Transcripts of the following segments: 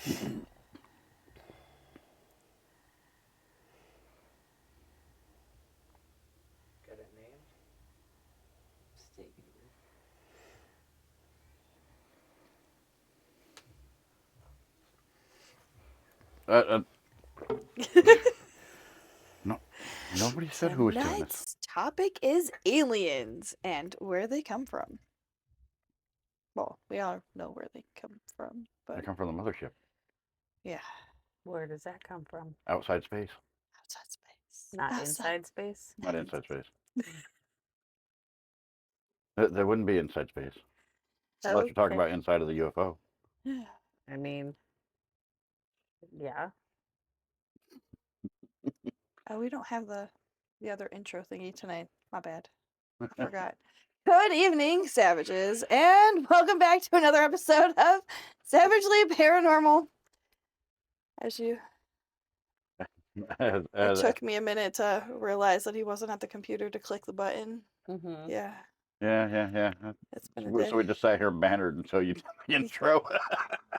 Got it named? No, nobody said who was doing this. Tonight's topic is aliens and where they come from. Well, we all know where they come from, They but come from the mothership, yeah, Where does that come from? outside space, outside space. Not Outside. inside space? not inside space. There wouldn't be inside space unless you're talking Okay. about inside of the UFO. Yeah. I mean, yeah. Oh, we don't have the other intro thingy tonight. My bad. I forgot. Good evening, savages, and welcome back to another episode of Savagely Paranormal. As you, it took me a minute to realize that he wasn't at the computer to click the button. Mm-hmm. Yeah, yeah. it's been a day. So we just sat here bantered until you did the intro.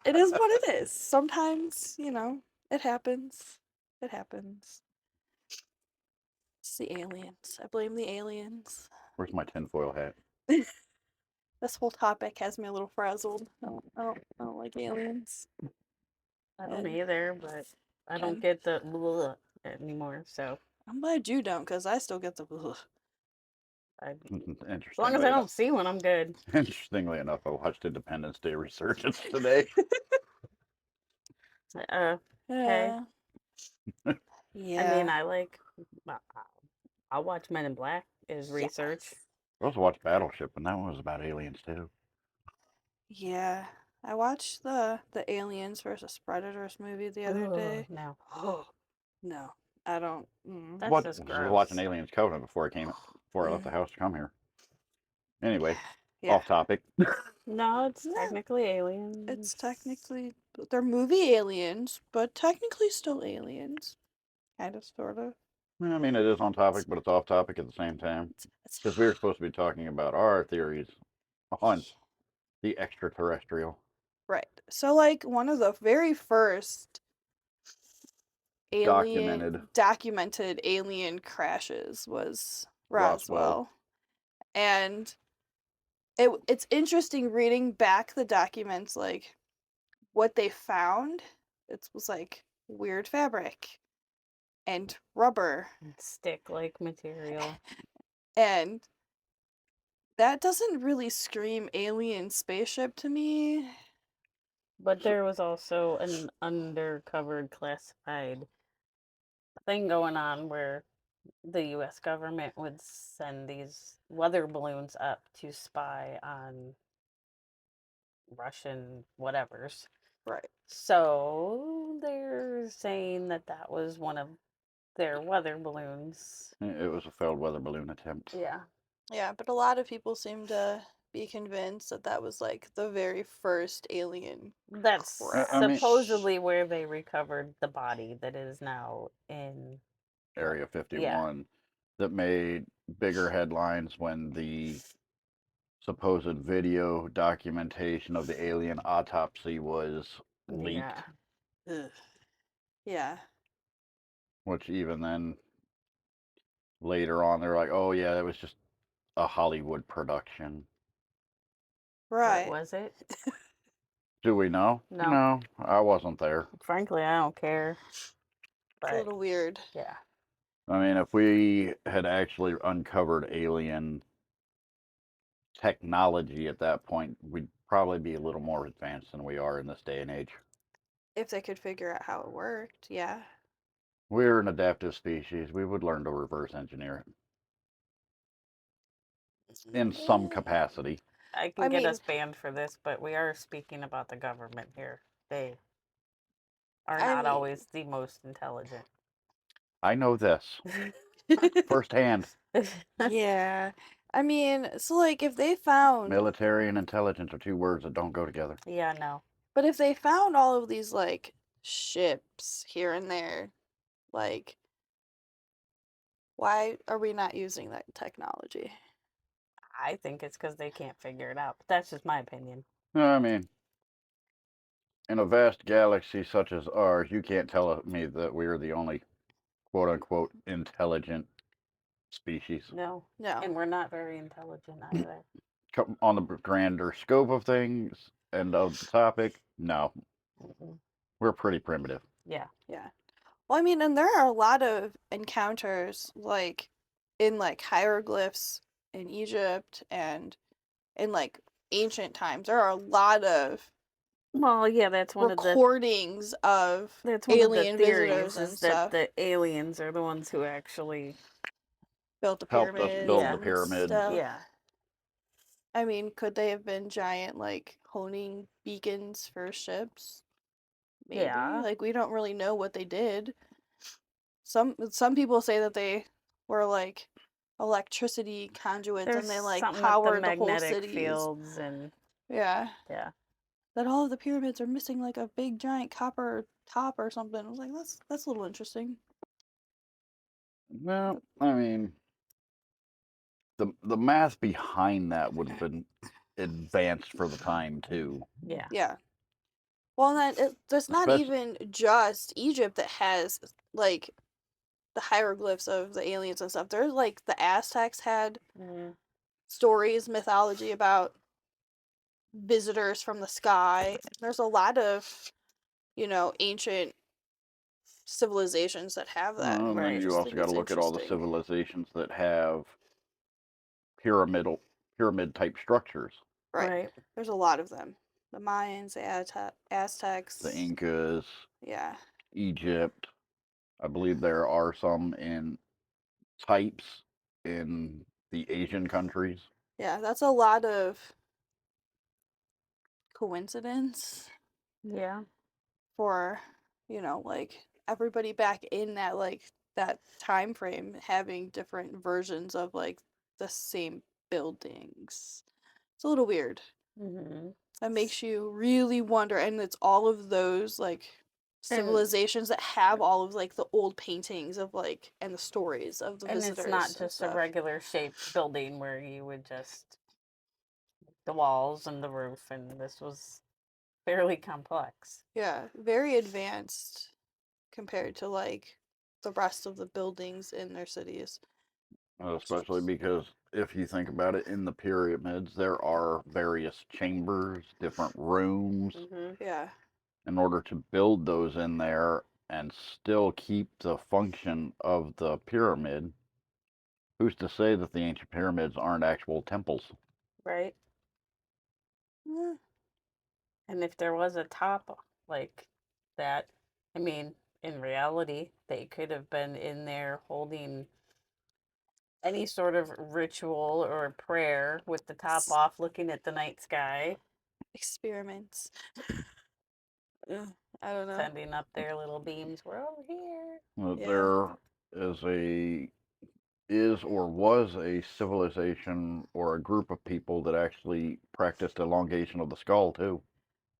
It is what it is. Sometimes, it happens. It happens. It's the aliens. I blame the aliens. Where's my tinfoil hat? This whole topic has me a little frazzled. I don't like aliens. I don't And- either, but I don't and- get the blah anymore, so I'm glad you don't, because I still get the. as Interestingly long as I enough- don't see one, I'm good. Interestingly enough, I watched Independence Day Resurgence today. Okay. Yeah. I mean, I'll watch Men in Black as research. Yes. I also watched Battleship, and that one was about aliens too. Yeah. I watched the Aliens versus Predators movie the other day. No. Oh, no. I don't. That's just I was gross. watching Aliens Covenant before I left the house to come here. Anyway, Yeah. off topic. No, it's No. technically aliens. It's technically. They're movie aliens, but technically still aliens. Kind of, sort of. I mean, it is on topic, but it's off topic at the same time. Because we were supposed to be talking about our theories on the extraterrestrial. Right. So, like, one of the very first documented alien crashes was Roswell. And it's interesting reading back the documents, like, what they found. It was, like, weird fabric and rubber. Stick-like material. And that doesn't really scream alien spaceship to me. But there was also an undercover classified thing going on where the US government would send these weather balloons up to spy on Russian whatevers. Right. So they're saying that was one of their weather balloons. It was a failed weather balloon attempt. Yeah. Yeah, but a lot of people seem to be convinced that was like the very first alien. That's crash. supposedly where they recovered the body that is now in Area 51 Yeah. that made bigger headlines when the supposed video documentation of the alien autopsy was leaked. Yeah. Ugh. Yeah. Which even then, later on, they're like, oh yeah, that was just a Hollywood production. Right. What was it? Do we know? No. No, I wasn't there. Frankly, I don't care. It's a little weird. Yeah. I mean, if we had actually uncovered alien technology at that point, we'd probably be a little more advanced than we are in this day and age. If they could figure out how it worked, yeah. We're an adaptive species. We would learn to reverse engineer it in some capacity. I can get us banned for this, but we are speaking about the government here. They are not always the most intelligent. I know this firsthand. Yeah. I mean, so like if they found Military and intelligence are two words that don't go together. Yeah, no. But if they found all of these like ships here and there, like why are we not using that technology? I think it's because they can't figure it out. But that's just my opinion. I mean, in a vast galaxy such as ours, you can't tell me that we are the only quote unquote intelligent species. No. No. And we're not very intelligent either. On the grander scope of things and of the topic, no, Mm-mm. we're pretty primitive. Yeah. Yeah. Well, I mean, and there are a lot of encounters like in like hieroglyphs in Egypt and in like ancient times. There are a lot of Well, yeah, that's one of the recordings of alien visitors theories and is that stuff. the aliens are the ones who actually Built the Helped us pyramids build Yeah. the and pyramids. stuff. yeah. I mean, could they have been giant like honing beacons for ships? Maybe. Yeah. Like we don't really know what they did. Some people say that they were like electricity conduits There's and they like something with the powered the whole magnetic cities. fields and Yeah. yeah. That all of the pyramids are missing like a big giant copper top or something. I was like, that's a little interesting. Well, I mean, the math behind that would have been advanced for the time too. Yeah. Yeah. Well, that's not Especially- even just Egypt that has like the hieroglyphs of the aliens and stuff. There's like the Aztecs had Mm. stories, mythology about visitors from the sky. There's a lot of, ancient civilizations that have that. And then Right. you Just also think got to it's look at all the interesting. civilizations that have pyramid type structures. Right. There's a lot of them. The Mayans, the Aztecs. The Incas, Yeah. Egypt. I believe there are some in types in the Asian countries. Yeah, that's a lot of coincidence Yeah. for, like everybody back in that time frame having different versions of like the same buildings. It's a little weird. Mm-hmm. That makes you really wonder, and it's all of those like civilizations that have all of like the old paintings of like and the stories of the And visitors. it's not and just a stuff. regular shaped building where you would just the walls and the roof, and this was fairly complex. Yeah, very advanced compared to like the rest of the buildings in their cities. Especially because if you think about it, in the pyramids, there are various chambers, different rooms. Mm-hmm. Yeah. In order to build those in there and still keep the function of the pyramid, who's to say that the ancient pyramids aren't actual temples? Right. Eh, And if there was a top like that, I mean, in reality, they could have been in there holding any sort of ritual or prayer with the top off, looking at the night sky, experiments. I don't know. sending up their little beams. We're over here. Yeah. There is or was a civilization or a group of people that actually practiced elongation of the skull too.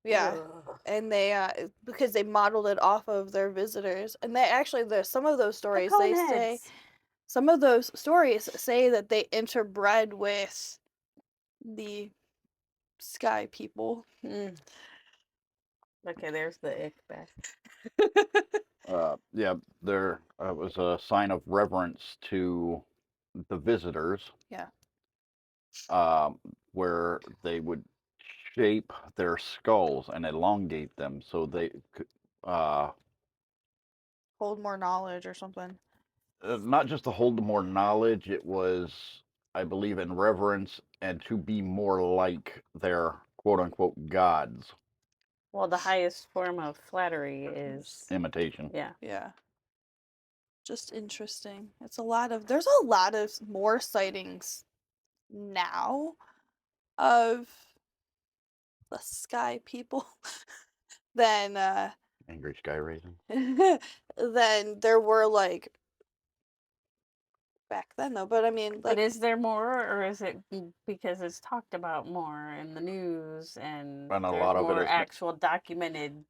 Yeah. Ugh. And they because they modeled it off of their visitors. And they actually there's some of those The stories cone they say heads. some of those stories say that they interbred with the sky people. Mm. Okay, there's the ick back. Yeah, there was a sign of reverence to the visitors. Yeah. Where they would shape their skulls and elongate them so they could Hold more knowledge or something. not just to hold more knowledge. It was, I believe, in reverence and to be more like their quote unquote gods. Well, the highest form of flattery is Imitation. yeah. Yeah. Just interesting. There's a lot of more sightings now of the sky people than Angry sky raising. than there were like back then though. But I mean But like is there more, or is it because it's talked about more in the news and And a there's lot of it more is- actual documented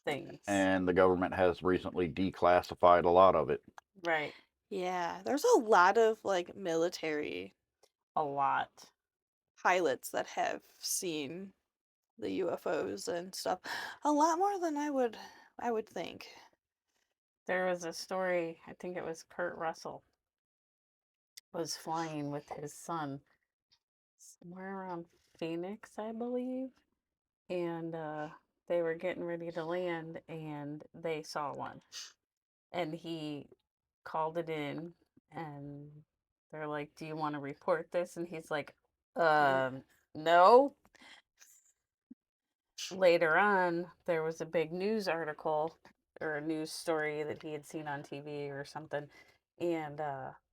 things? And the government has recently declassified a lot of it. Right. yeah, there's a lot of like military A lot. pilots that have seen the UFOs and stuff. A lot more than I would think. There was a story, I think it was Kurt Russell was flying with his son somewhere around Phoenix, I believe. And they were getting ready to land and they saw one. And he called it in and they're like, "Do you want to report this?" And he's like, no. Later on, there was a big news article or a news story that he had seen on TV or something. And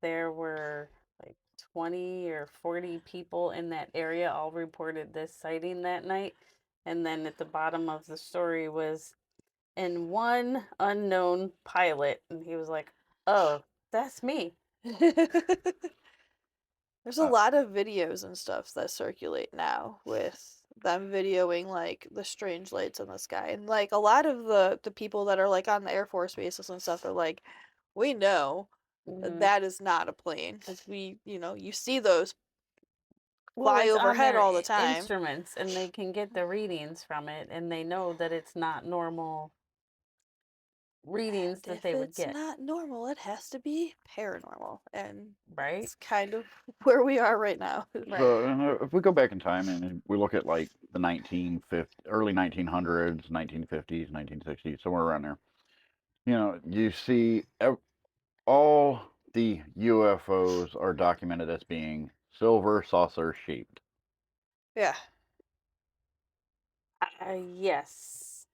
there were like 20 or 40 people in that area all reported this sighting that night. And then at the bottom of the story was, "and one unknown pilot." And he was like, "Oh, that's me." There's a lot of videos and stuff that circulate now with them videoing like the strange lights in the sky. And like a lot of the people that are like on the Air Force bases and stuff are like, we know that Mhm. that is not a plane. Because you see those Well, fly it's on overhead their all the time. instruments, and they can get the readings from it, and they know that it's not normal readings that If they would it's get, not normal, it has to be paranormal. And right? it's kind of where we are right now. Right. So if we go back in time and we look at like the early 1900s, 1950s, 1960s, somewhere around there, you see all the UFOs are documented as being silver saucer shaped. Yeah. Yes.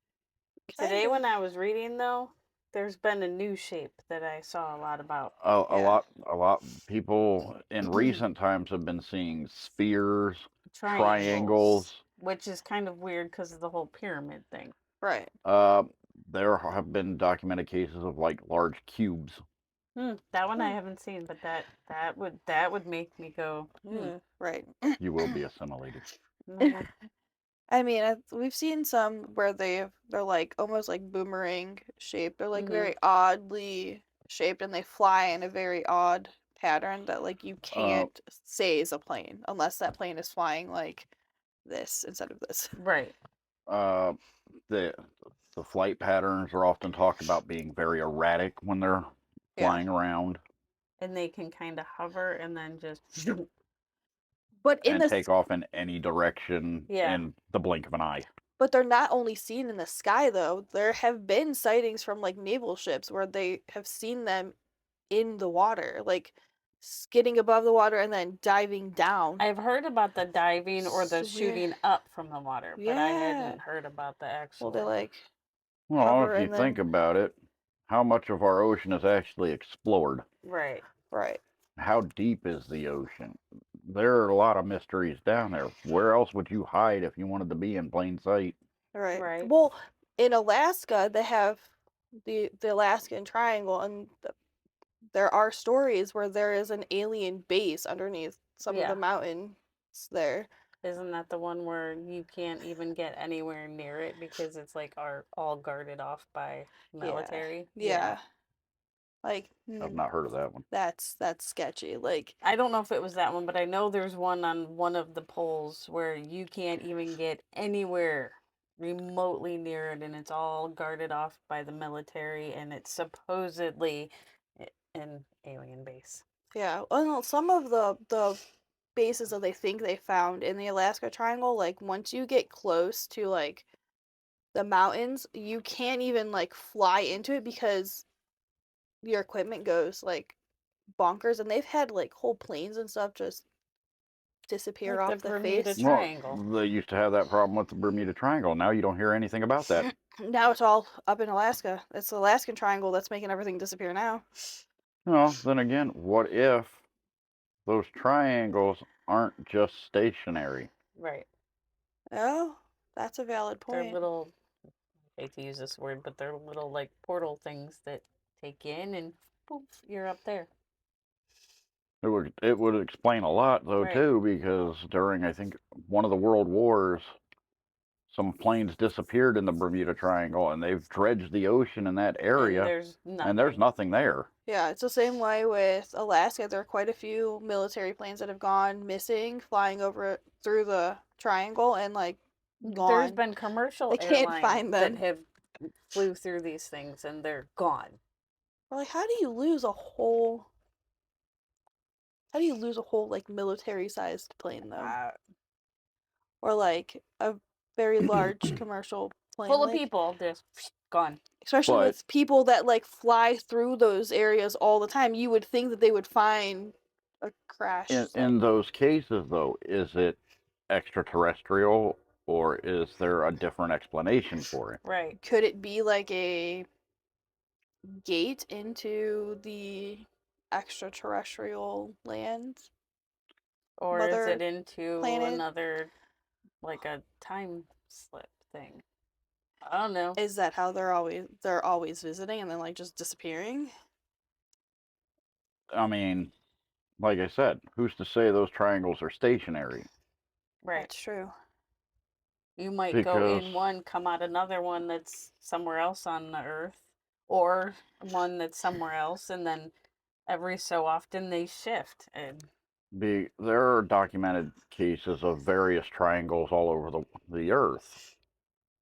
Kind Today, of. when I was reading, though, there's been a new shape that I saw a lot about. A Yeah. lot people in recent times have been seeing spheres, Triangles. Which is kind of weird because of the whole pyramid thing. Right. There have been documented cases of like large cubes. That one I haven't seen, but that would make me go, Right. You will be assimilated. Mhm. I mean, we've seen some where they're like almost like boomerang shaped. They're like very oddly shaped, and they fly in a very odd pattern that like you can't say is a plane unless that plane is flying like this instead of this. Right. The flight patterns are often talked about being very erratic when they're flying around. And they can kind of hover and then just But in and the take off in any direction in the blink of an eye. But they're not only seen in the sky though. There have been sightings from like naval ships where they have seen them in the water, like skidding above the water and then diving down. I've heard about the diving or the It's weird. shooting up from the water, but I hadn't heard about the actual. Well, they like Well, hover if you and think then about it, how much of our ocean is actually explored? Right. right. How deep is the ocean? There are a lot of mysteries down there. Where else would you hide if you wanted to be in plain sight? Right. Right. Well, in Alaska, they have the Alaskan Triangle, and there are stories where there is an alien base underneath some of the mountains there. Isn't that the one where you can't even get anywhere near it because it's like all guarded off by military? Yeah. Like I've not heard of that one. that's sketchy. Like I don't know if it was that one, but I know there's one on one of the poles where you can't even get anywhere remotely near it, and it's all guarded off by the military, and it's supposedly an alien base. yeah, well, some of the bases that they think they found in the Alaska Triangle, like once you get close to like the mountains, you can't even like fly into it because your equipment goes like bonkers, and they've had like whole planes and stuff just disappear Like off the the Bermuda face. Triangle. Well, they used to have that problem with the Bermuda Triangle. Now you don't hear anything about that. Now it's all up in Alaska. It's the Alaskan Triangle that's making everything disappear now. Well, then again, what if those triangles aren't just stationary? Right. Oh, that's a valid They're point. little, I hate to use this word, but they're little like portal things that take you in and poof, you're up there. It would explain a lot though too, because during I think one of the world wars, some planes disappeared in the Bermuda Triangle, and they've dredged the ocean in that area, and there's nothing there. Yeah, it's the same way with Alaska. There are quite a few military planes that have gone missing, flying over through the triangle, and like There's gone. been commercial They can't airlines find that them. have flew through these things and they're gone. Like, how do you lose a whole? How do you lose a whole like military-sized plane though, or like a very large commercial plane? Full of Like, people, just gone. especially But with people that like fly through those areas all the time, you would think that they would find a crash in site. those cases, though, is it extraterrestrial or is there a different explanation for it? Right. Could it be like a gate into the extraterrestrial lands? Or is Mother it into planet? another, like a time slip thing? I don't know. Is that how they're always visiting and then like just disappearing? I mean, like I said, who's to say those triangles are stationary? Right. That's true. You might go Because in one, come out another one that's somewhere else on the earth, or one that's somewhere else, and then every so often they shift. And there are documented cases of various triangles all over the Earth,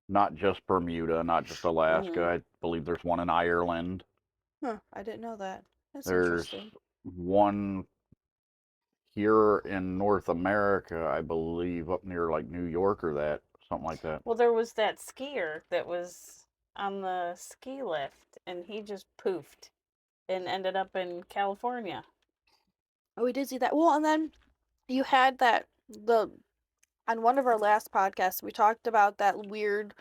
not just Bermuda, not just Alaska. Mhm. I believe there's one in Ireland. Huh, I didn't know that. That's There's interesting. one here in North America, I believe, up near like New York or that, something like that. Well, there was that skier that was on the ski lift, and he just poofed and ended up in California. Oh, we did see that. Well, and then you had that on one of our last podcasts we talked about that weird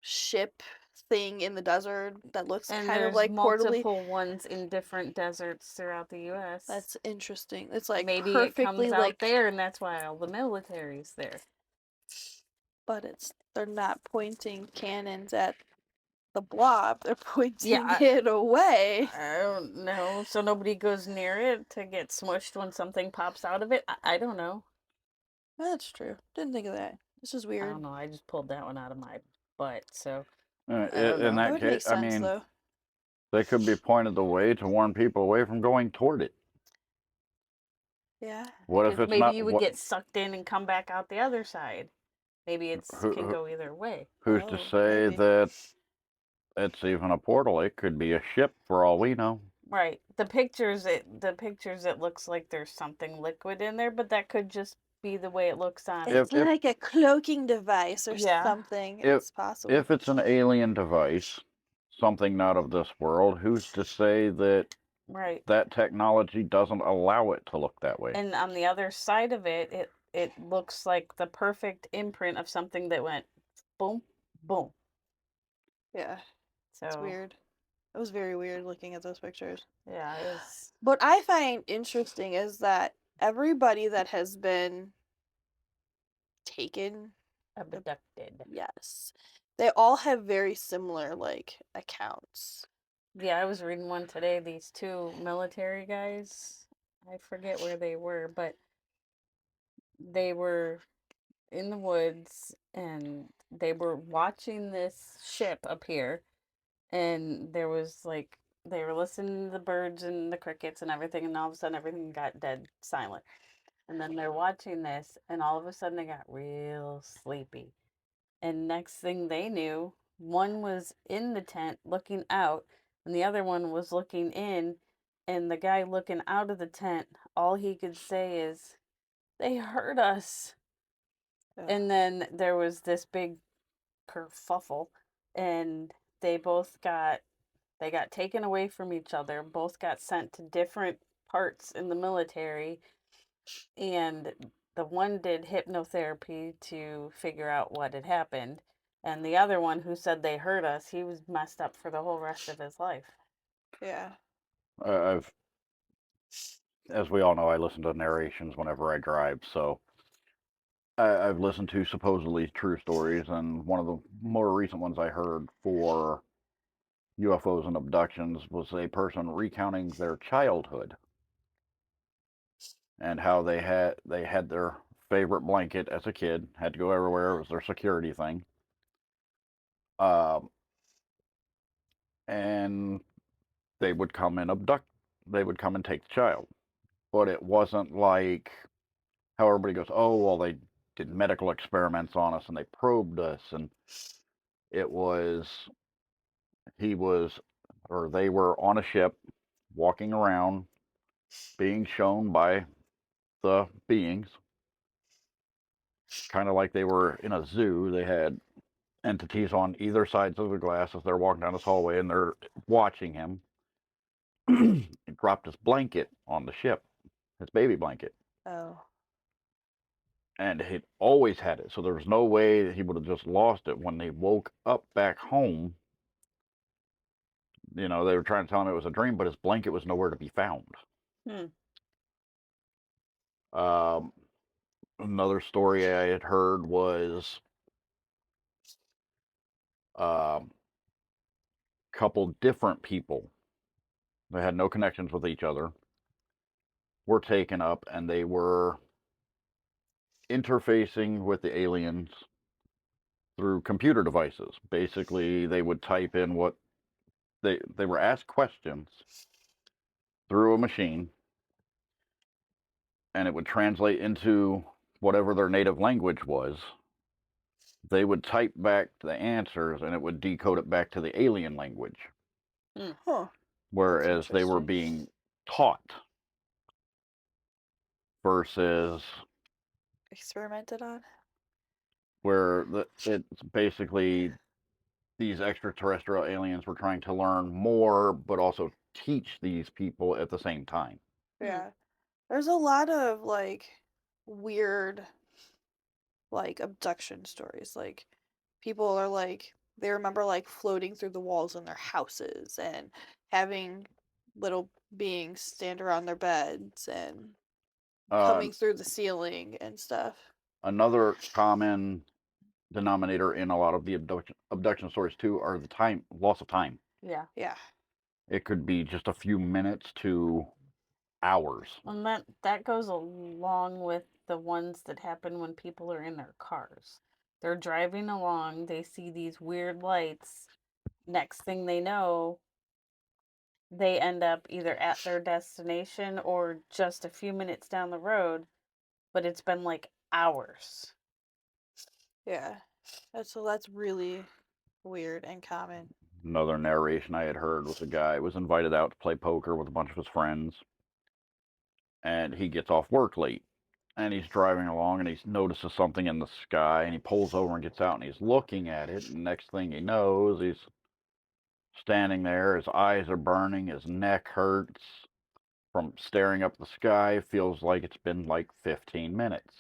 ship thing in the desert that looks And kind of there's like portably. multiple ones in different deserts throughout the U.S. That's interesting. It's like Maybe it perfectly comes like out there, and that's why all the military's there. but they're not pointing cannons at the blob. They're pointing Yeah, it away. I don't know. So nobody goes near it to get smushed when something pops out of it. I don't know. That's true. Didn't think of that. This is I weird. don't know. I just pulled that one out of my butt. So Uh, I don't in know. That that would case, make I sense mean, though. they could be pointed the way to warn people away from going toward it. Yeah. What if Because it's maybe not? you would get sucked in and come back out the other side. Maybe it can Who, go either way. who's to Oh, say maybe. that it's even a portal? It could be a ship for all we know. Right. The pictures it looks like there's something liquid in there, but that could just be the way it looks on. It's like a cloaking device or Yeah. something. If It's possible. if it's an alien device, something not of this world, who's to say that Right. that technology doesn't allow it to look that way? And on the other side of it, it looks like the perfect imprint of something that went boom, boom. Yeah. It's So weird. It was very weird looking at those pictures. yeah, it's What I find interesting is that everybody that has been taken, abducted. yes, they all have very similar like accounts. Yeah, I was reading one today. These two military guys, I forget where they were, but they were in the woods and they were watching this ship appear, and there was like they were listening to the birds and the crickets and everything, and all of a sudden everything got dead silent. And then they're watching this, and all of a sudden they got real sleepy. And next thing they knew, one was in the tent looking out, and the other one was looking in. And the guy looking out of the tent, all he could say is, "They heard us." Ugh. And then there was this big kerfuffle, and they both got taken away from each other. Both got sent to different parts in the military, and the one did hypnotherapy to figure out what had happened, and the other one who said they heard us, he was messed up for the whole rest of his life. Yeah. I've, as we all know, I listen to narrations whenever I drive, so I've listened to supposedly true stories, and one of the more recent ones I heard for UFOs and abductions was a person recounting their childhood and how they had their favorite blanket as a kid, had to go everywhere, it was their security thing. And they would come and they would come and take the child. But it wasn't like how everybody goes, oh, well, did medical experiments on us, and they probed us, and it was he was or they were on a ship walking around being shown by the beings, kind of like they were in a zoo. They had entities on either sides of the glass as they're walking down this hallway, and they're watching him. He dropped his blanket on the ship, his baby blanket, Oh. and he'd always had it, so there was no way that he would have just lost it. When they woke up back home, they were trying to tell him it was a dream, but his blanket was nowhere to be found. Another story I had heard was couple different people that had no connections with each other were taken up, and they were interfacing with the aliens through computer devices. Basically, they would type in what they were asked questions through a machine, and it would translate into whatever their native language was. They would type back the answers, and it would decode it back to the alien language. Huh. Whereas they were interesting. being taught versus Experimented on. where it's basically these extraterrestrial aliens were trying to learn more, but also teach these people at the same time. Yeah. There's a lot of like weird like abduction stories. Like people are like they remember like floating through the walls in their houses and having little beings stand around their beds and coming through the ceiling and stuff. Another common denominator in a lot of the abduction stories too are the loss of time. Yeah. Yeah. It could be just a few minutes to hours. And that goes along with the ones that happen when people are in their cars. They're driving along, they see these weird lights. Next thing they know, they end up either at their destination or just a few minutes down the road, but it's been like hours. Yeah. That's really weird and common. Another narration I had heard was a guy was invited out to play poker with a bunch of his friends, and he gets off work late, and he's driving along, and he notices something in the sky, and he pulls over and gets out, and he's looking at it, and next thing he knows, he's standing there, his eyes are burning, his neck hurts from staring up the sky, feels like it's been like 15 minutes.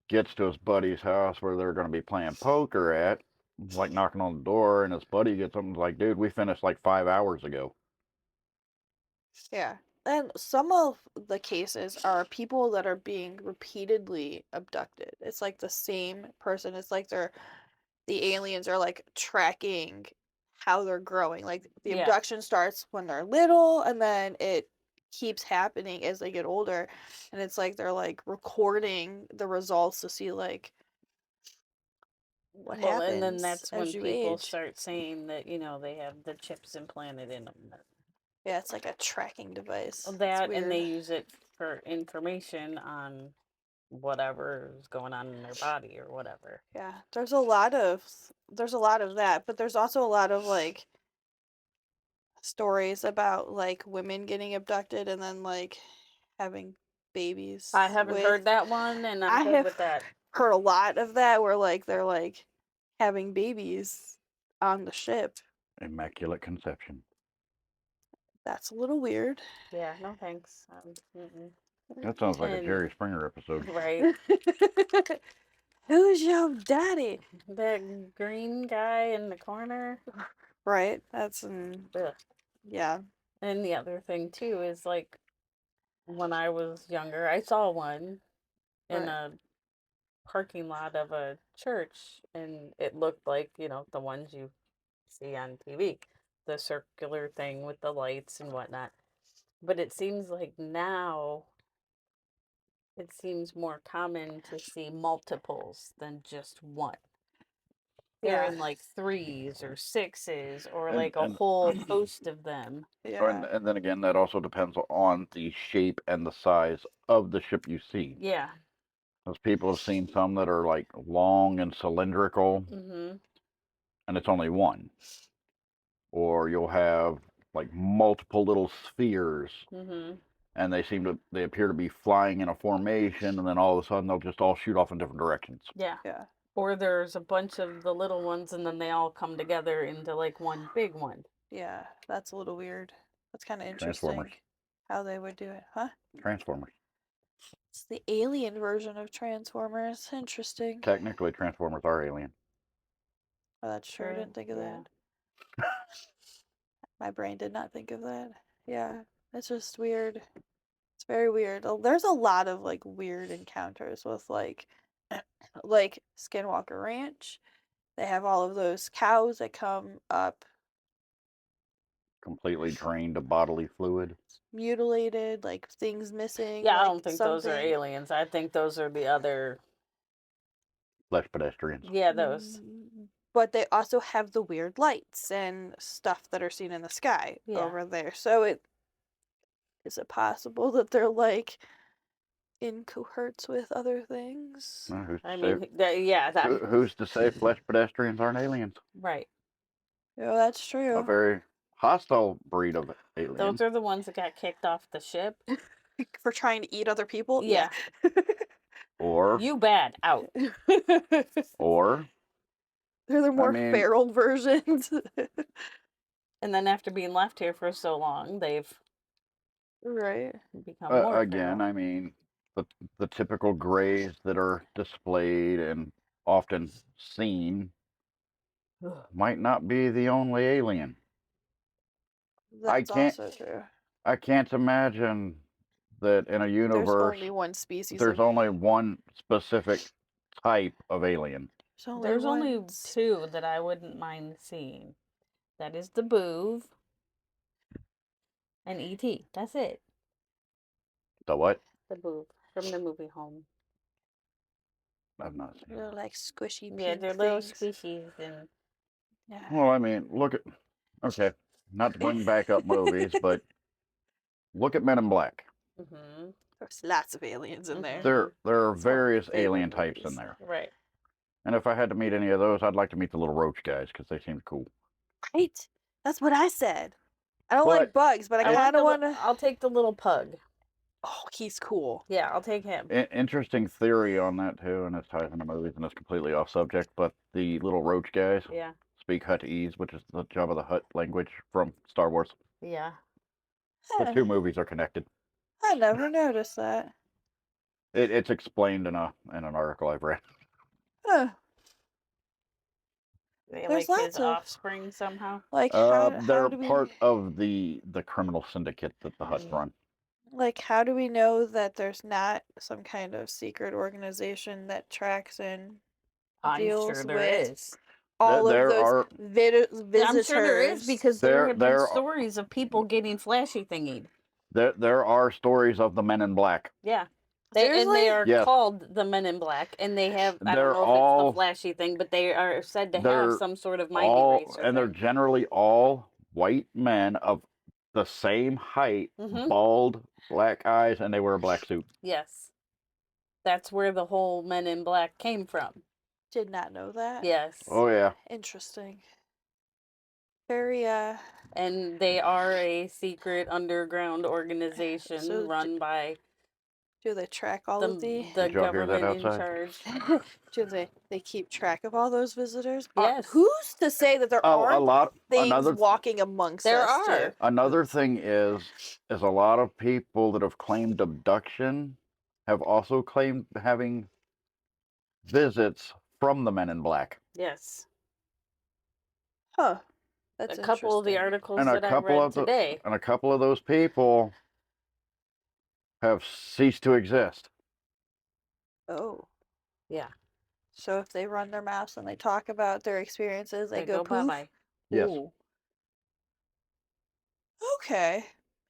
Gets to his buddy's house where they're going to be playing poker at, like knocking on the door, and his buddy gets up and is like, dude, we finished like 5 hours ago. Yeah. And some of the cases are people that are being repeatedly abducted. It's like the same person. It's like the aliens are like tracking how they're growing. Like the Yeah. abduction starts when they're little and then it keeps happening as they get older. And it's like they're like recording the results to see like what happens and then that's when as you people age. start saying that, they have the chips implanted in them. Yeah, it's like a tracking device. It's That, and they weird. use it for information on whatever is going on in their body or whatever. Yeah, there's a lot of that, but there's also a lot of like stories about like women getting abducted and then like having babies. I haven't with. heard that one, and I'm I good have with that. heard a lot of that where like they're like having babies on the ship. Immaculate conception. That's a little weird. Yeah, no thanks. That sounds like a And- Jerry Springer episode. Right. Who's your daddy? That green guy in the corner. Right. That's Ugh. yeah. And the other thing too is like when I was younger, I saw one in Right. a parking lot of a church, and it looked like, the ones you see on TV, the circular thing with the lights and whatnot. But it seems like now it seems more common to see multiples than just one. They're Yeah. in like 3s or 6s or And- like a and- whole host of them. Yeah. And then again, that also depends on the shape and the size of the ship you see. Yeah. Because people have seen some that are like long and cylindrical, Mm-hmm. and it's only one. Or you'll have like multiple little spheres, Mm-hmm. and they appear to be flying in a formation, and then all of a sudden they'll just all shoot off in different directions. Yeah. Yeah. Or there's a bunch of the little ones, and then they all come together into like one big one. Yeah. That's a little weird. That's kind of Transformers. interesting how they would do it, huh? Transformers. It's the alien version of Transformers. Interesting. Technically, Transformers are alien. Oh, that's true. I didn't think of Yeah. that. My brain did not think of that. Yeah. It's just weird. It's very weird. There's a lot of like weird encounters with like like Skinwalker Ranch. They have all of those cows that come up Completely drained of bodily fluid. mutilated, like things missing. Yeah, I like don't think those are something. aliens. I think those are the other. Flesh pedestrians. Yeah, those. But they also have the weird lights and stuff that are seen in the sky Yeah. over there. So is it possible that they're like in cohorts with other things? Who's to I say, mean, yeah, that. who's to say flesh pedestrians aren't aliens? Right. Yeah, that's A true. very hostile breed of alien. Those are the ones that got kicked off the ship. For trying to eat other people? Yeah. Or You bad, out. or They're the more mean- feral versions. And then after being left here for so long, they've Right. become more again, I mean, the typical grays that are displayed and often seen feral. might not be the only alien. That's can't- also true. I can't imagine that in a There's universe only one species. there's only one specific type of alien. There's only one two that I wouldn't mind seeing. That is the Boov and E.T. That's it. The what? The Boov from the movie Home. I've not seen. They're like squishy pink Yeah, they're little things. squishies and Yeah. Well, I mean, look at. Okay, not to bring back up movies, but look at Men in Black. mm-hmm. There's lots of aliens in there. Mhm. There are That's one of my various favorite alien types in movies. there. Right. And if I had to meet any of those, I'd like to meet the little roach guys because they seem cool. Right? That's what I said. I don't like bugs, but I kind of want to. I'll take the little pug. Oh, he's cool. Yeah, I'll take him. Interesting theory on that too, and it's ties into movies, and it's completely off subject. But the little roach guys Yeah. speak Huttese, which is the Jabba the Hutt language from Star Wars. Yeah. The Huh, two movies are connected. I never noticed that. It's explained in an article I've read. Huh. They There's like lots his of- offspring somehow. Like how They're do we part of the criminal syndicate that the Hutts run. like how do we know that there's not some kind of secret organization that tracks and I'm deals sure there with is. all There of those are- visitors? I'm sure there is because there have been there are- stories of people getting flashy thingied. There are stories of the Men in Black. Yeah. They Seriously? are Yes. called the Men in Black, and they have I They're don't know if it's all- the flashy thing, but they are said to they're have some sort of mind All eraser and they're thing. generally all white men of the same height, Mhm. bald, black eyes, and they wear a black suit. Yes. That's where the whole Men in Black came from. Did not know that. Yes. Oh yeah. Interesting. Very And they are a secret underground organization So run by do they track all of the the Did y'all hear that government in outside? charge. do they keep track of all those visitors? Yes. Who's to say that there A aren't lot. things Another walking amongst There us too? are. another thing is a lot of people that have claimed abduction have also claimed having visits from the Men in Black. Yes. Huh. That's A couple of the interesting. articles And a that I couple read of the- today. And a couple of those people have ceased to exist. Oh. Yeah. So if they run their mouths and they talk about their experiences, they go poof. bye-bye. Yes. Ooh. Okay.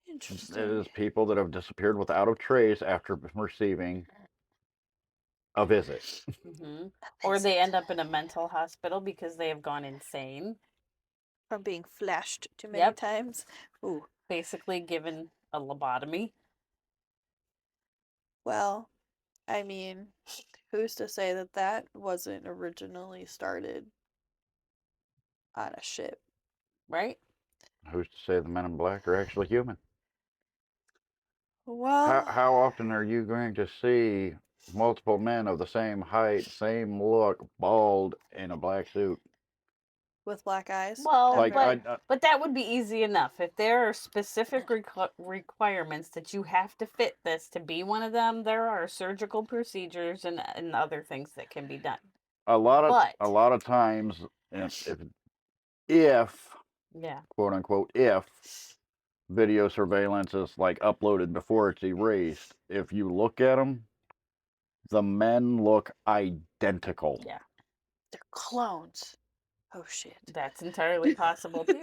It Interesting. is people that have disappeared without a trace after receiving a visit. hmm Or they end up in a mental hospital because they have gone insane. From being flashed too many Yep. times. Ooh. Basically given a lobotomy. Well, I mean, who's to say that that wasn't originally started on a ship? Right? Who's to say the men in black are actually human? Well, How often are you going to see multiple men of the same height, same look, bald, in a black suit? with black eyes. Well, Like, Never. but that would be easy enough. If there are specific requirements that you have to fit this to be one of them, there are surgical procedures and other things that can be done. a lot But of times, if yeah, quote unquote if video surveillance is like uploaded before it's erased, if you look at them, the men look identical. yeah, They're clones. Oh shit. that's entirely possible too.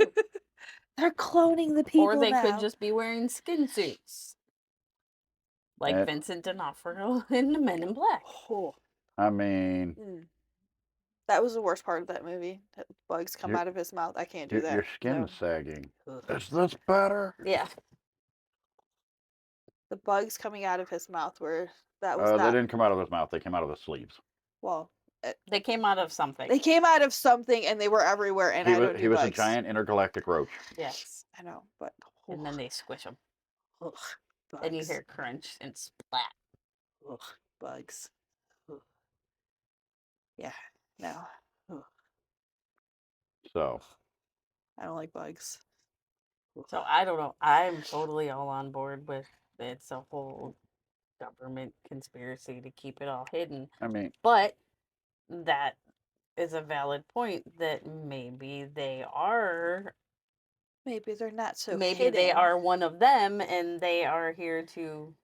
They're cloning the people Or they now. could just be wearing skin suits, like And- Vincent D'Onofrio in The Men in Black. Oh. I mean, That was the worst part of that movie. That bugs come Your- out of his mouth. I can't do that. your skin's sagging. Is this better? Yeah, The bugs coming out of his mouth were that was They not didn't come out of his mouth. They came out of his sleeves. well. they came out of something. They came out of something and they were everywhere. And I don't do He was bugs. a giant intergalactic roach. Yes, I know, but and then they squish them, ugh, bugs. and you hear crunch and splat. Ugh, bugs. Ugh. Yeah, no. Ugh, So I don't like bugs. Ugh. So I don't know. I'm totally all on board with it's a whole government conspiracy to keep it all hidden. I mean, But that is a valid point that maybe they are Maybe they're not so maybe they hidden. are one of them and they are here to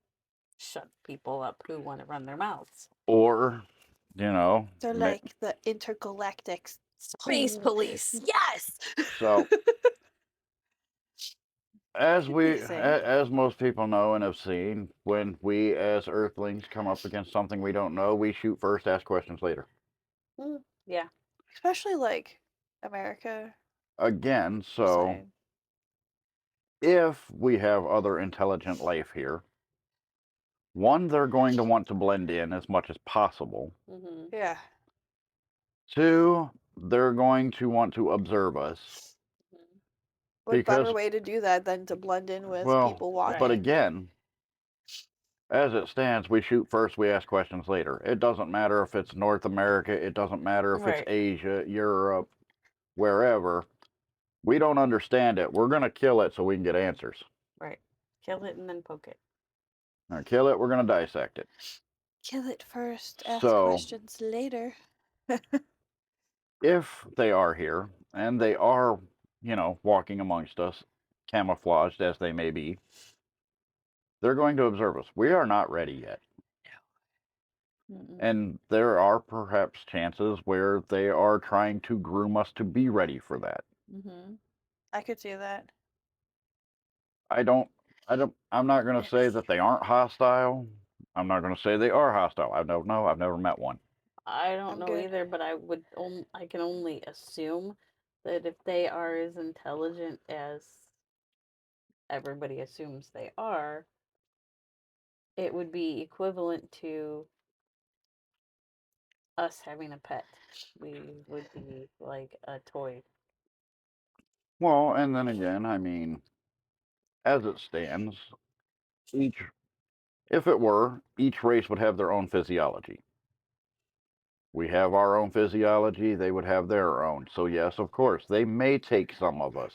shut people up who want to run their mouths. or They're like the intergalactic Space police. Yes. So, as Amazing. as most people know and have seen, when we as Earthlings come up against something we don't know, we shoot first, ask questions later. Yeah. Especially like America. Again, so saying. if we have other intelligent life here, one, they're going to want to blend in as much as possible. Mm-hmm. Yeah. Two, they're going to want to observe us. What better Because- way to do that than to blend in with Well, people walking? But again, as it stands, we shoot first, we ask questions later. It doesn't matter if it's North America, it doesn't matter if Right. it's Asia, Europe, wherever. We don't understand it. We're going to kill it so we can get answers. Right. Kill it and then poke it. Or kill it, we're going to dissect it. Kill it first, ask So- questions later. If they are here, and they are, walking amongst us, camouflaged as they may be, they're going to observe us. We are not ready yet. Mm-mm. And there are perhaps chances where they are trying to groom us to be ready for that. Mm-hmm. I could see that. I'm not going to say that they aren't hostile. I'm not going to say they are hostile. I don't know. I've never met one. I don't I'm know good. either, but I can only assume that if they are as intelligent as everybody assumes they are, it would be equivalent to us having a pet. We would be like a toy. Well, and then again, I mean, as it stands, if it were, each race would have their own physiology. We have our own physiology, they would have their own. So yes, of course, they may take some of us.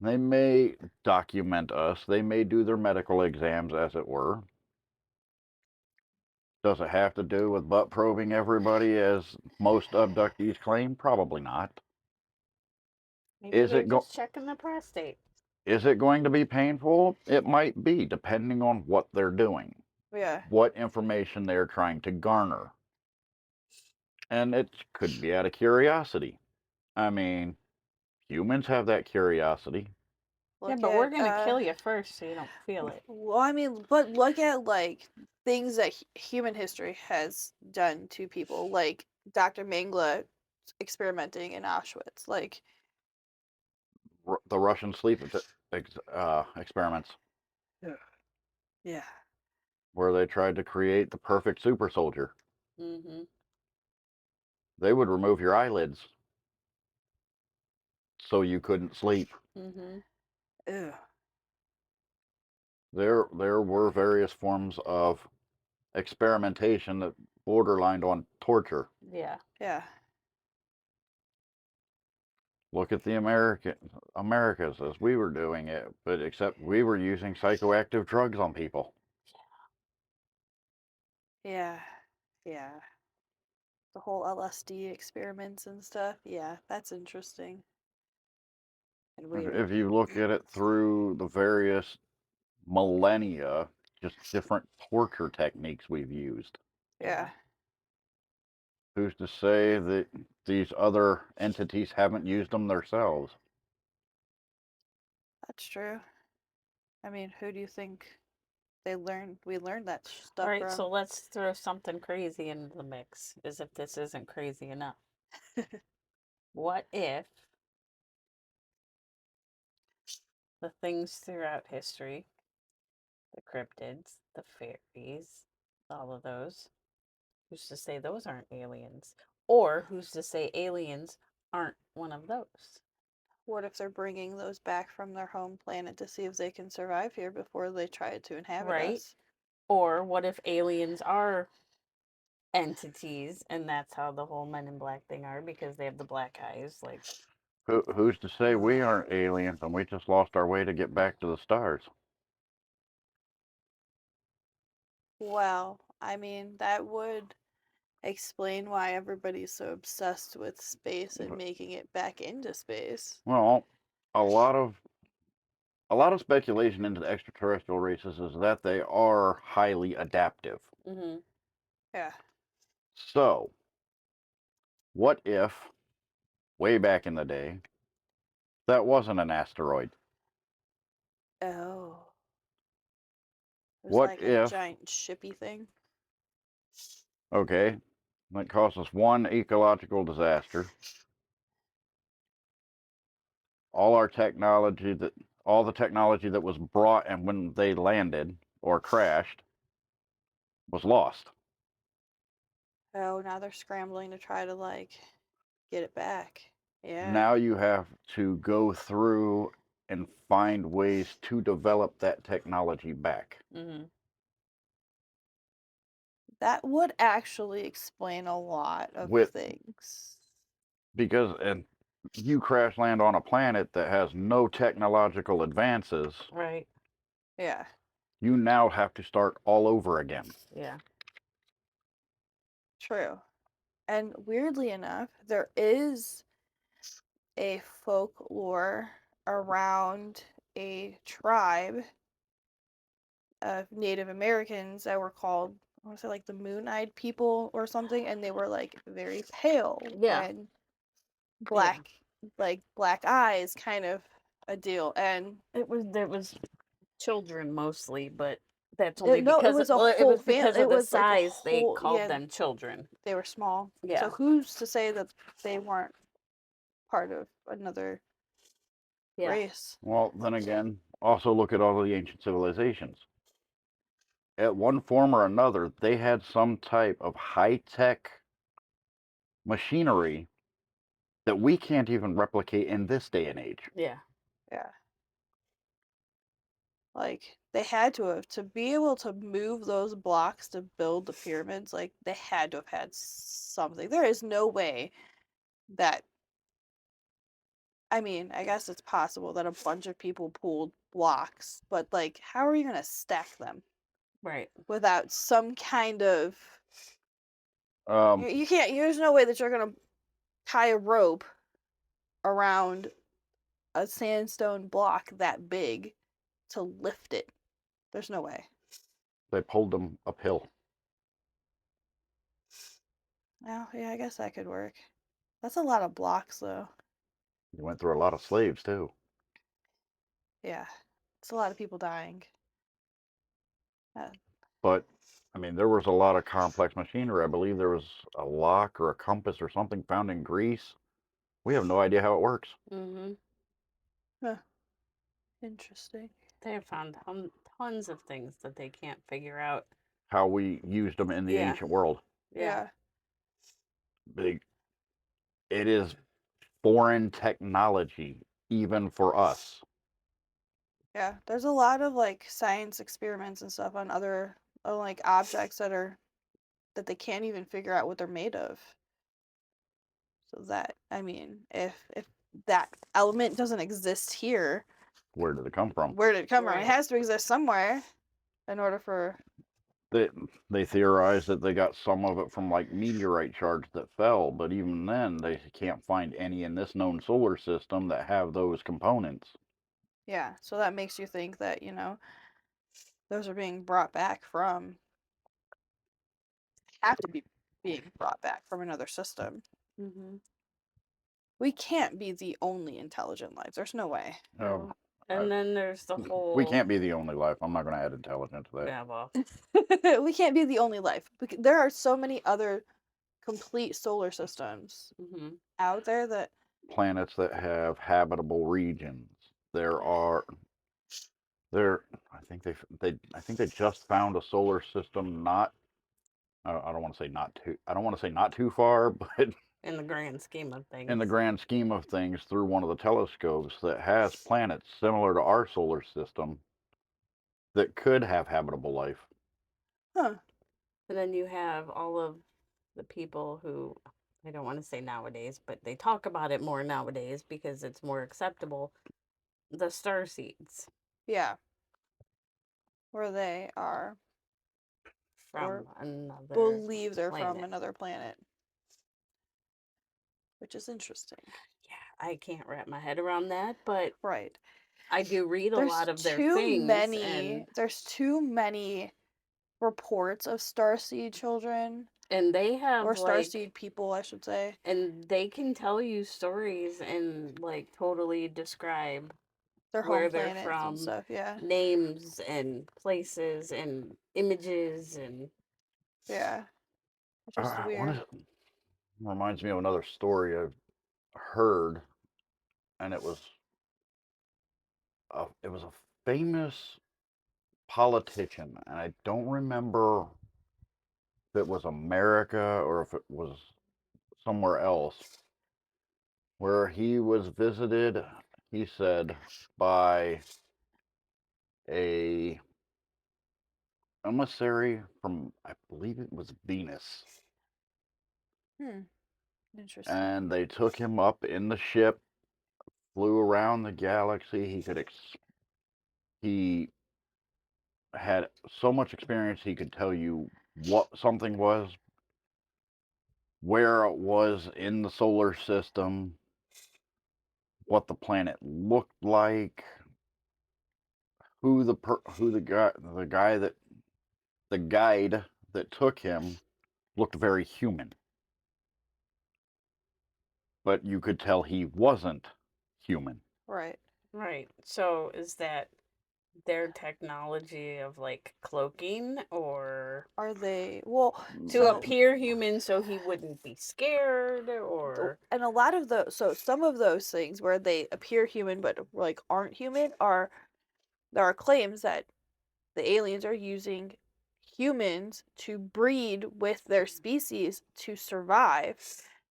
They may document us. They may do their medical exams, as it were. Does it have to do with butt probing everybody, as most abductees claim? Probably not. Maybe Is they're it just checking the prostate. Is it going to be painful? It might be, depending on what they're doing, Yeah. what information they're trying to garner. And it could be out of curiosity. I mean, humans have that curiosity. Yeah, Look but we're at, gonna kill you first so you don't feel it. Well, I mean, but look at like things that human history has done to people, like Dr. Mengele experimenting in Auschwitz. Like, The Russian sleep experiments. yeah, where they tried to create the perfect super soldier. Mm-hmm. They would remove your eyelids so you couldn't sleep. Mm-hmm. Ew. There were various forms of experimentation that borderlined on torture. Yeah. Yeah. Look at the Americas as we were doing it, but except we were using psychoactive drugs on people. Yeah. Yeah. The whole LSD experiments and stuff. Yeah, that's interesting. And we If you look at it through the various millennia, just different torture techniques we've used. yeah. Who's to say that these other entities haven't used them themselves? That's true. I mean, who do you think we learned that All stuff right, from? so let's throw something crazy into the mix, as if this isn't crazy enough. What if the things throughout history, the cryptids, the fairies, all of those, who's to say those aren't aliens? Or who's to say aliens aren't one of those? What if they're bringing those back from their home planet to see if they can survive here before they try to inhabit Right? us? Or what if aliens are entities and that's how the whole Men in Black thing are because they have the black eyes? Like, Who's to say we aren't aliens and we just lost our way to get back to the stars? Well, I mean, that would explain why everybody's so obsessed with space and making it back into space. Well, a lot of speculation into the extraterrestrial races is that they are highly adaptive. mm-hmm. Yeah. So, what if, way back in the day, that wasn't an asteroid? Oh. It was What like a if, giant shippy thing. okay, that caused us one ecological disaster, all the technology that was brought and when they landed or crashed was lost. Oh, now they're scrambling to try to like get it back. Yeah. Now you have to go through and find ways to develop that technology back. Mm-hmm. That would actually explain a lot of With things. because and you crash land on a planet that has no technological advances, Right. Yeah. you now have to start all over again. Yeah. True. And weirdly enough, there is a folklore around a tribe of Native Americans that were called, I want to say like the Moon-Eyed People or something, and they were like very pale Yeah. and black, like black eyes, kind of a deal. And There was children mostly, but that's only no, it because was a it whole was because family. of It the was like a size they whole, called yeah, them children. they were small. Yeah. So who's to say that they weren't part of another Yeah. race? Well, then again, also look at all the ancient civilizations. At one form or another, they had some type of high-tech machinery that we can't even replicate in this day and age. Yeah. Yeah. Like they had to be able to move those blocks to build the pyramids, like they had to have had something. There is no way that, I mean, I guess it's possible that a bunch of people pulled blocks, but like how are you going to stack them Right. without some kind of Um, you can't, there's no way that you're going to tie a rope around a sandstone block that big to lift it. There's no way. they pulled them uphill. Oh, yeah, I guess that could work. That's a lot of blocks though. You went through a lot of slaves too. Yeah. It's a lot of people dying. Uh, But I mean, there was a lot of complex machinery. I believe there was a lock or a compass or something found in Greece. We have no idea how it works. Mm-hmm. huh. Interesting. They have found tons of things that they can't figure out how we used them in the Yeah. ancient world. Yeah. It is foreign technology, even for us. Yeah. There's a lot of like science experiments and stuff on other like objects that they can't even figure out what they're made of. So that, I mean, if that element doesn't exist here, Where did it come from? where did it come from? It Right. has to exist somewhere in order for. They theorize that they got some of it from like meteorite shards that fell, but even then they can't find any in this known solar system that have those components. Yeah, so that makes you think that, those are being brought back from, have to be being brought back from another system. Mm-hmm. We can't be the only intelligent life. There's no way. Um, And then there's the whole. we can't be the only life. I'm not going to add intelligence to that. Yeah, well, We can't be the only life. There are so many other complete solar systems mm-hmm. out there that. Planets that have habitable regions. I think they just found a solar system not. I don't want to say not too. I don't want to say not too far, but in the grand scheme of things. in the grand scheme of things, through one of the telescopes that has planets similar to our solar system that could have habitable life. Huh. And then you have all of the people who, I don't want to say nowadays, but they talk about it more nowadays because it's more acceptable. The starseeds. Yeah. Where they are. Or From another. Believe they're from planet. another planet. Which is interesting. Yeah, I can't wrap my head around that, but Right. I do read a lot of their things. There's too many reports of starseed children. And they have or starseed people, I should say. And they can tell you stories and like totally describe their where home they're planets from, and stuff. Yeah. names and places and images and. Yeah. It's just weird. Reminds me of another story I've heard, and it was a famous politician, and I don't remember if it was America or if it was somewhere else, where he was visited, he said, by a emissary from, I believe it was Venus. Interesting. And they took him up in the ship, flew around the galaxy. He had so much experience, he could tell you what something was, where it was in the solar system, what the planet looked like, who the guide that took him looked very human, but you could tell he wasn't human. Right. Right. So is that their technology of like cloaking, or are they to appear human so he wouldn't be scared, or and a lot of those, so some of those things where they appear human but like aren't human there are claims that the aliens are using humans to breed with their species to survive.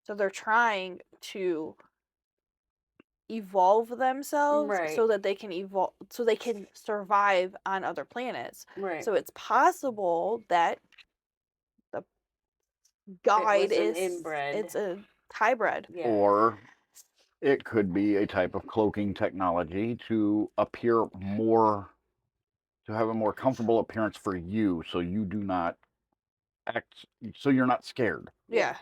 So they're trying to evolve themselves so that they can so they can survive on other planets. Right. So it's possible that the guide is inbred. It's a hybrid. Yeah. Or it could be a type of cloaking technology to appear more, to have a more comfortable appearance for you, so you do not act, so you're not scared. Yeah.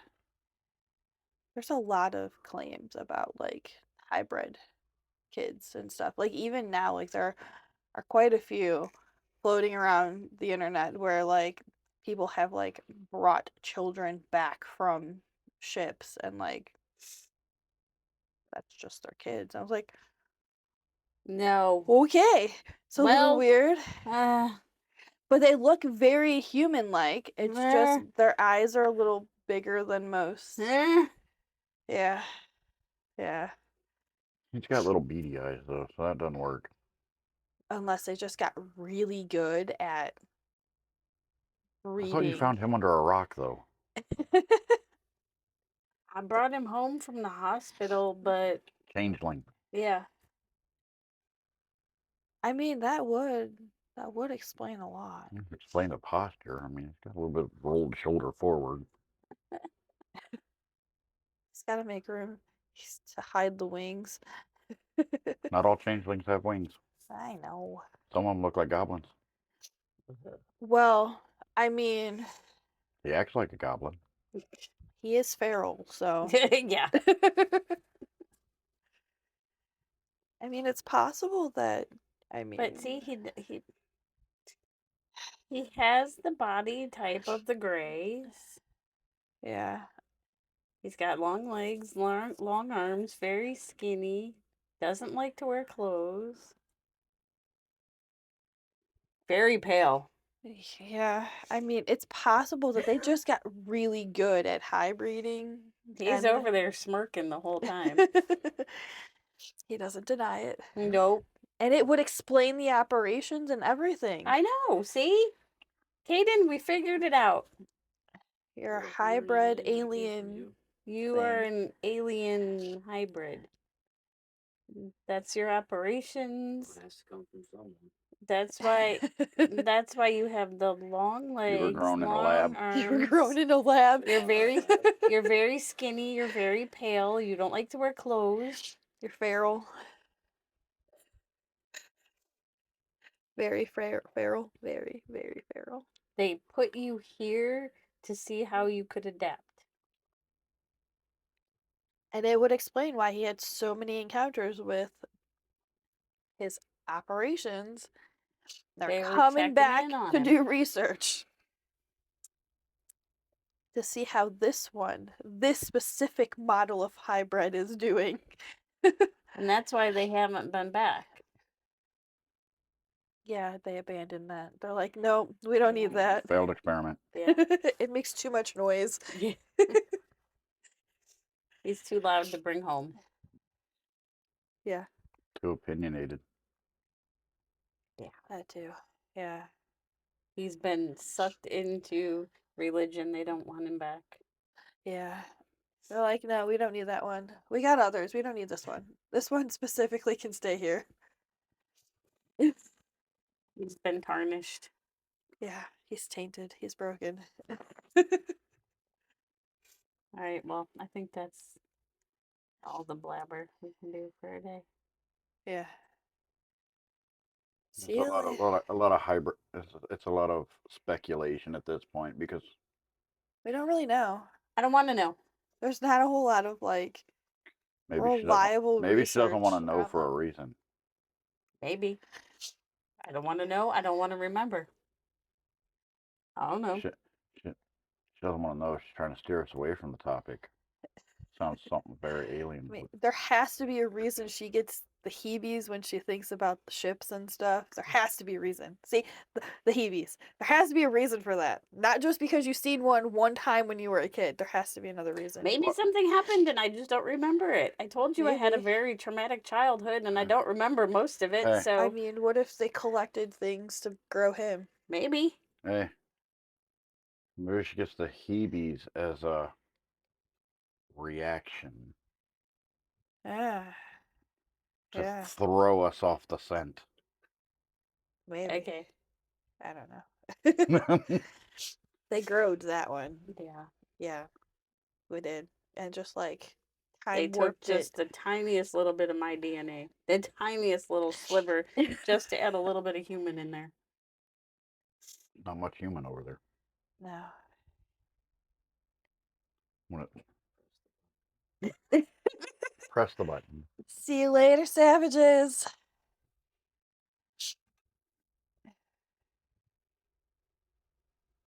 There's a lot of claims about like hybrid kids and stuff. Like even now, like there are quite a few floating around the internet where like people have like brought children back from ships and like that's just their kids. I was like, no. Okay. It's a little weird. Uh, but they look very human like. It's just Meh. their eyes are a little bigger than most. eh. Yeah. Yeah. He's got little beady eyes though, so that doesn't work. Unless they just got really good at I thought you reading. found him under a rock, though. I brought him home from the hospital, but Changeling. yeah. I mean, that would explain a lot. Explain the posture. I mean, it's got a little bit of rolled shoulder forward. He's got to make room to hide the wings. Not all changelings have wings. I know. Some of them look like goblins. Well, I mean, He acts like a goblin. he is feral, so. Yeah. I mean, it's possible that. I mean. But see, he has the body type of the Greys. Yeah. He's got long legs, long arms, very skinny. Doesn't like to wear clothes. Very pale. Yeah. I mean, it's possible that they just got really good at hybriding. He's over there smirking the whole time. He doesn't deny it. Nope. And it would explain the operations and everything. I know. See? Caden, we figured it out. You're a hybrid alien. You are an alien hybrid. That's your operations. It has to come from someone. That's why you have the long legs, You were grown in a long lab. arms. You were grown in a lab. You're very skinny, you're very pale, you don't like to wear clothes. You're feral. Very feral. Very, very feral. They put you here to see how you could adapt. And it would explain why he had so many encounters with his operations. They're coming back to do research to see how this specific model of hybrid is doing. And that's why they haven't been back. Yeah, they abandoned that. They're like, no, we don't need that. Failed experiment. Yeah. It makes too much noise. He's too loud to bring home. Yeah. Too opinionated. Yeah, that too. Yeah. He's been sucked into religion. They don't want him back. Yeah. They're like, no, we don't need that one. We got others. We don't need this one. This one specifically can stay here. He's been tarnished. Yeah, he's tainted. He's broken. All right, well, I think that's all the blabber we can do for a day. Yeah. It's a lot of hybrid. It's a lot of speculation at this point because we don't really know. I don't want to know. There's not a whole lot of reliable maybe she doesn't want to research know on for a them. reason. Maybe. I don't want to know. I don't want to remember. I don't know. She doesn't want to know. She's trying to steer us away from the topic. Sounds something very alien. I mean, there has to be a reason she gets the heebies when she thinks about the ships and stuff. There has to be a reason. See, the heebies. There has to be a reason for that. Not just because you've seen one time when you were a kid. There has to be another reason. Maybe something happened and I just don't remember it. I told you I had a Maybe. very traumatic childhood and I don't remember most of it. Hey. So I mean, what if they collected things to grow him? maybe. Hey, maybe she gets the heebies as a reaction Ah. to Yeah. throw us off the scent. Maybe. Okay. I don't know. They growed that one. Yeah. Yeah. We did. And just like They time took warped just it. the tiniest little bit of my DNA. The tiniest little sliver just to add a little bit of human in there. Not much human over there. No. Press the button. See you later, savages.